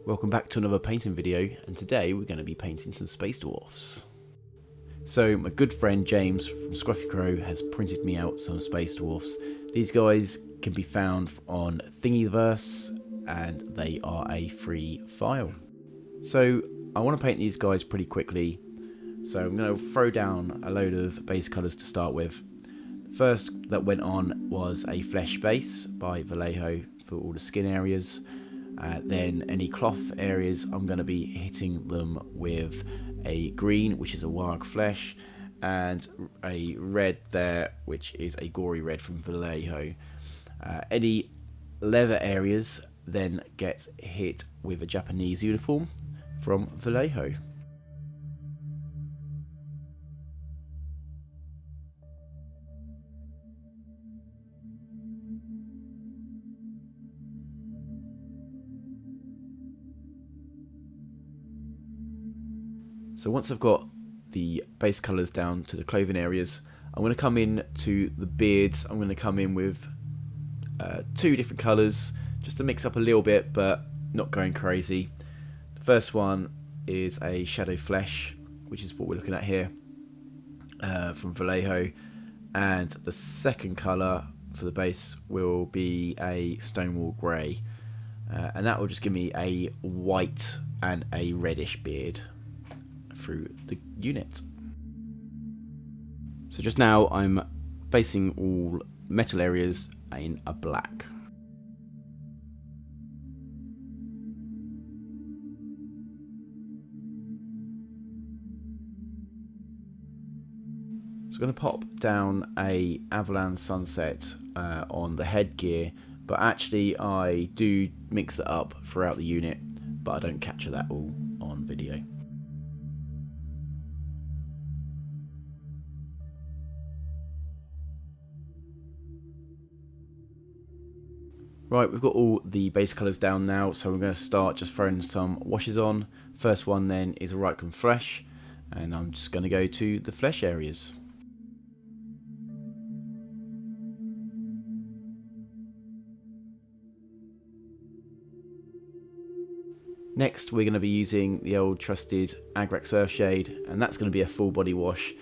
Welcome back to another painting video, and today we're going to be painting some Space Dwarfs. So my good friend James from Scruffy Crow has printed me out some Space Dwarfs. These guys can be found on Thingiverse and they are a free file. So I want to paint these guys pretty quickly, so I'm going to throw down a load of base colours to start with. The first that went on was a flesh base by Vallejo for all the skin areas. Then any cloth areas I'm going to be hitting them with a green, which is a wild flesh, and a red there, which is a gory red from Vallejo. Any leather areas then get hit with a Japanese uniform from Vallejo. So once I've got the base colours down to the clothing areas, I'm going to come in to the beards. I'm going to come in with two different colours just to mix up a little bit, but not going crazy. The first one is a shadow flesh, which is what we're looking at here, from Vallejo, and the second colour for the base will be a stonewall grey, and that will just give me a white and a reddish beard through the unit. So just now I'm basing all metal areas in a black. So I'm going to pop down a Avalanche sunset on the headgear, but actually I do mix it up throughout the unit, but I don't capture that all on video. Right, we've got all the base colours down now, so we're going to start just throwing some washes on. First one then is a Rycliffe flesh, and I'm just going to go to the flesh areas. Next we're going to be using the old trusted Agrax Earthshade, and that's going to be a full body wash,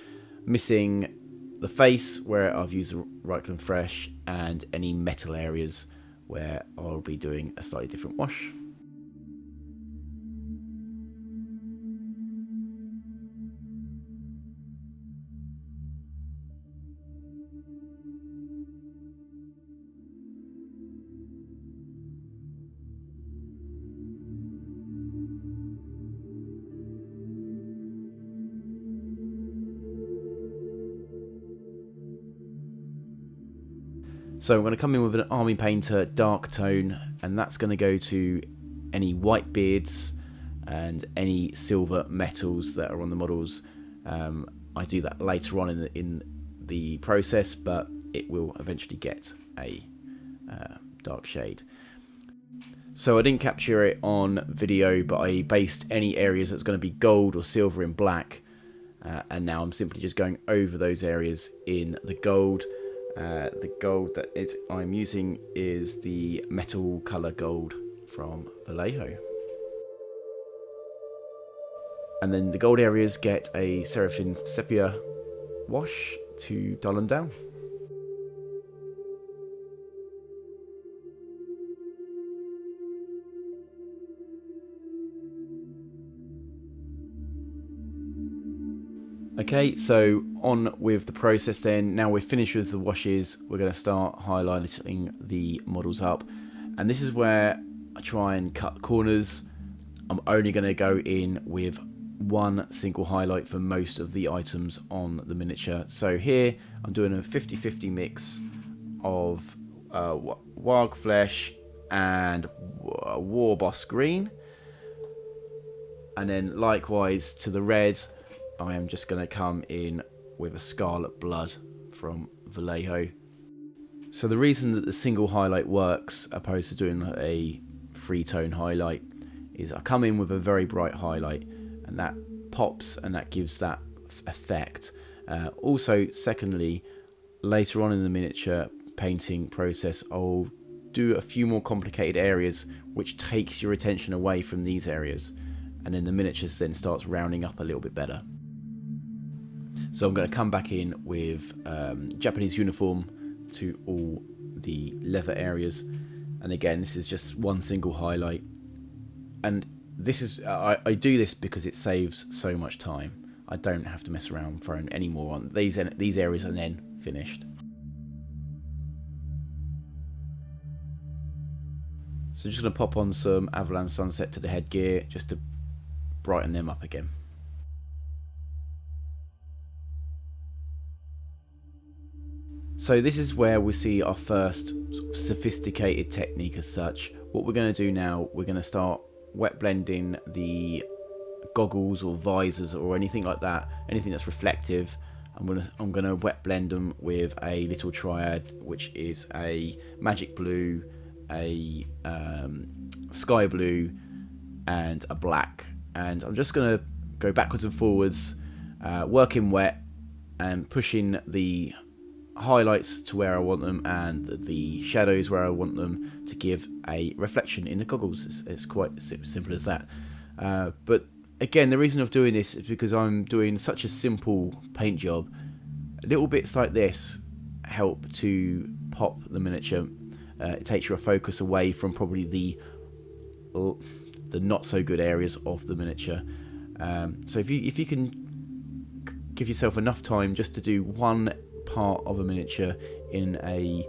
missing the face where I've used the Rycliffe flesh and any metal areas where I'll be doing a slightly different wash. So I'm going to come in with an Army Painter dark tone, and that's going to go to any white beards and any silver metals that are on the models. I do that later on in the process, but it will eventually get a dark shade. So I didn't capture it on video, but I based any areas that's going to be gold or silver in black, and now I'm simply just going over those areas in the gold. The gold that I'm using is the metal colour gold from Vallejo. And then the gold areas get a Seraphim Sepia wash to dull them down. Okay, so on with the process then. Now we're finished with the washes, we're going to start highlighting the models up. And this is where I try and cut corners. I'm only going to go in with one single highlight for most of the items on the miniature. So here I'm doing a 50-50 mix of Wild Flesh and War Boss Green. And then likewise to the red, I am just going to come in with a Scarlet Blood from Vallejo. So the reason that the single highlight works opposed to doing a three-tone highlight is I come in with a very bright highlight, and that pops and that gives that effect. Also, secondly, later on in the miniature painting process, I'll do a few more complicated areas, which takes your attention away from these areas, and then the miniatures then starts rounding up a little bit better. So I'm going to come back in with Japanese uniform to all the leather areas, and again this is just one single highlight, and this is I do this because it saves so much time. I don't have to mess around throwing any more on these areas, and then finished. So just going to pop on some Avalanche Sunset to the headgear just to brighten them up again. So this is where we see our first sort of sophisticated technique as such. What we're going to do now, we're going to start wet blending the goggles or visors or anything like that, anything that's reflective. I'm gonna wet blend them with a little triad, which is a magic blue, a sky blue, and a black. And I'm just gonna go backwards and forwards, working wet and pushing the highlights to where I want them and the shadows where I want them to give a reflection in the goggles. It's quite simple as that. But again, the reason of doing this is because I'm doing such a simple paint job. Little bits like this help to pop the miniature. It takes your focus away from probably the not so good areas of the miniature. So if you can give yourself enough time just to do one part of a miniature in a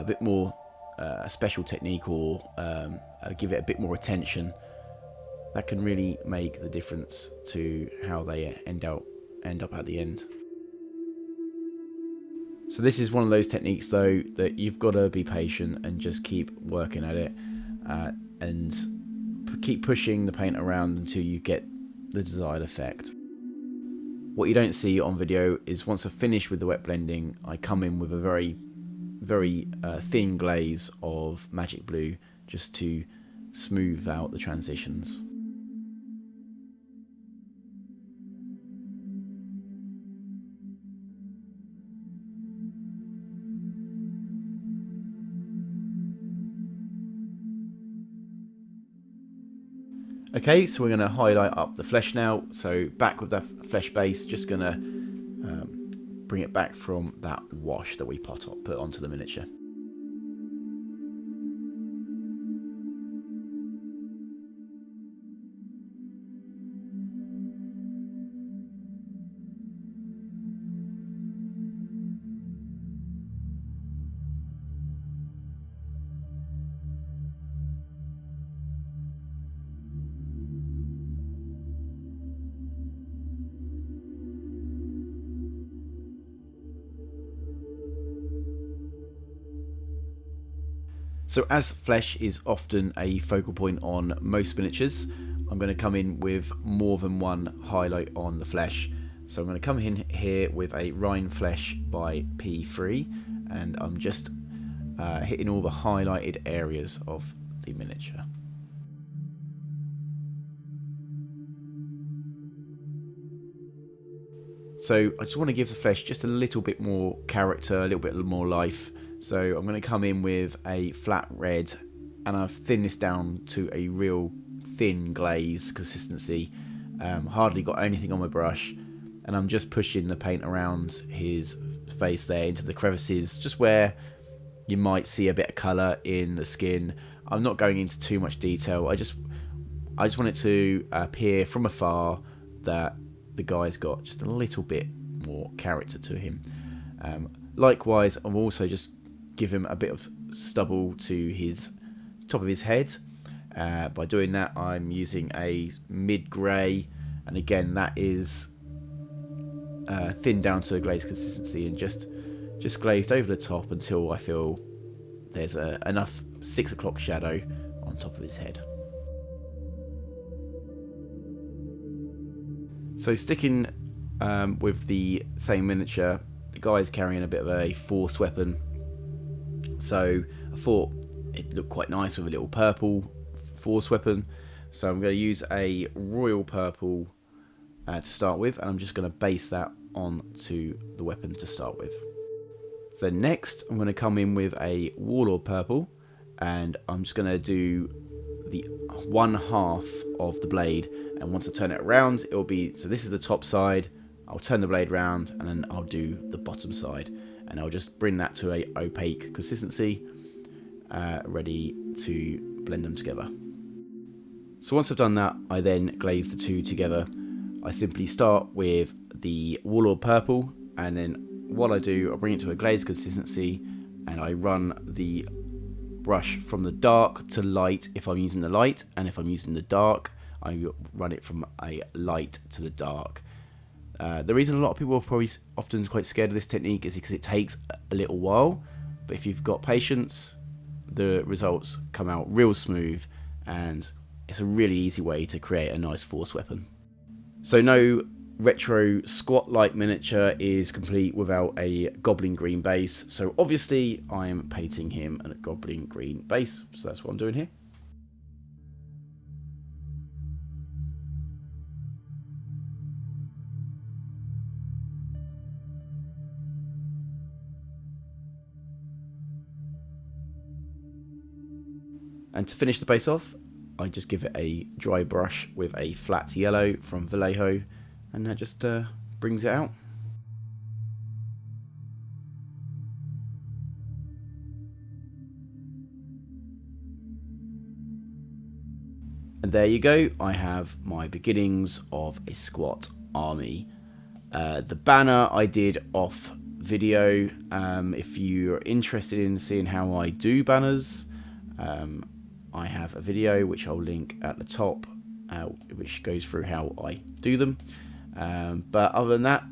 bit more special technique, or give it a bit more attention, that can really make the difference to how they end up at the end. So this is one of those techniques though that you've got to be patient and just keep working at it, and keep pushing the paint around until you get the desired effect. What you don't see on video is once I've finished with the wet blending, I come in with a very thin glaze of magic blue just to smooth out the transitions. Okay, so we're going to highlight up the flesh now. So back with that flesh base, just going to bring it back from that wash that we put onto the miniature. So as flesh is often a focal point on most miniatures, I'm going to come in with more than one highlight on the flesh. So I'm going to come in here with a Rhine Flesh by P3, and I'm just hitting all the highlighted areas of the miniature. So I just want to give the flesh just a little bit more character, a little bit more life. So I'm going to come in with a flat red, and I've thinned this down to a real thin glaze consistency. Hardly got anything on my brush, and I'm just pushing the paint around his face there into the crevices, just where you might see a bit of colour in the skin. I'm not going into too much detail. I just want it to appear from afar that the guy's got just a little bit more character to him. Likewise, I'm also just give him a bit of stubble to his top of his head. By doing that, I'm using a mid-grey, and again that is thinned down to a glaze consistency, and just glazed over the top until I feel there's enough 6 o'clock shadow on top of his head. So sticking with the same miniature, the guy's carrying a bit of a force weapon. So I thought it looked quite nice with a little purple force weapon. So I'm going to use a royal purple to start with, and I'm just going to base that onto the weapon to start with. So next I'm going to come in with a Warlord purple, and I'm just going to do the 1/2 of the blade, and once I turn it around it'll be, so this is the top side, I'll turn the blade around and then I'll do the bottom side, and I'll just bring that to a opaque consistency, ready to blend them together. So once I've done that, I then glaze the two together. I simply start with the Warlord purple, and then what I do, I bring it to a glaze consistency, and I run the brush from the dark to light if I'm using the light, and if I'm using the dark, I run it from a light to the dark. The reason a lot of people are probably often quite scared of this technique is because it takes a little while, but if you've got patience, the results come out real smooth, and it's a really easy way to create a nice force weapon. So no retro squat-like miniature is complete without a goblin green base, so obviously I'm painting him a goblin green base, so that's what I'm doing here. And to finish the base off, I just give it a dry brush with a flat yellow from Vallejo, and that just brings it out. And there you go, I have my beginnings of a squat army. The banner I did off video. If you're interested in seeing how I do banners, I have a video which I'll link at the top, which goes through how I do them. But other than that,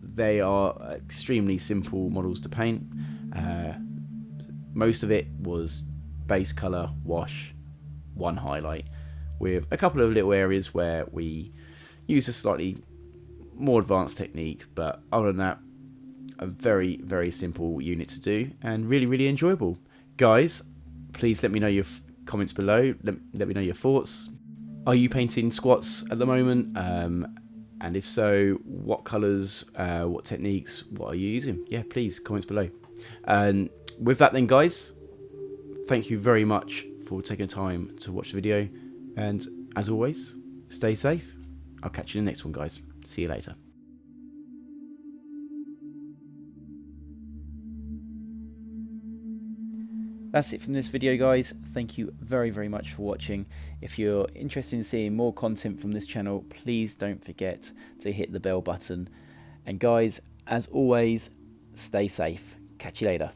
they are extremely simple models to paint. Most of it was base color, wash, one highlight, with a couple of little areas where we use a slightly more advanced technique. But other than that, a very, very simple unit to do, and really, really enjoyable. Guys, please let me know your comments below. Let me know your thoughts. Are you painting squats at the moment? And if so, what colours, what techniques, what are you using? Yeah, please, comments below. And with that then, guys, thank you very much for taking time to watch the video. And as always, stay safe. I'll catch you in the next one, guys. See you later. That's it from this video, guys. Thank you very, very much for watching. If you're interested in seeing more content from this channel, please don't forget to hit the bell button. And guys, as always, stay safe. Catch you later.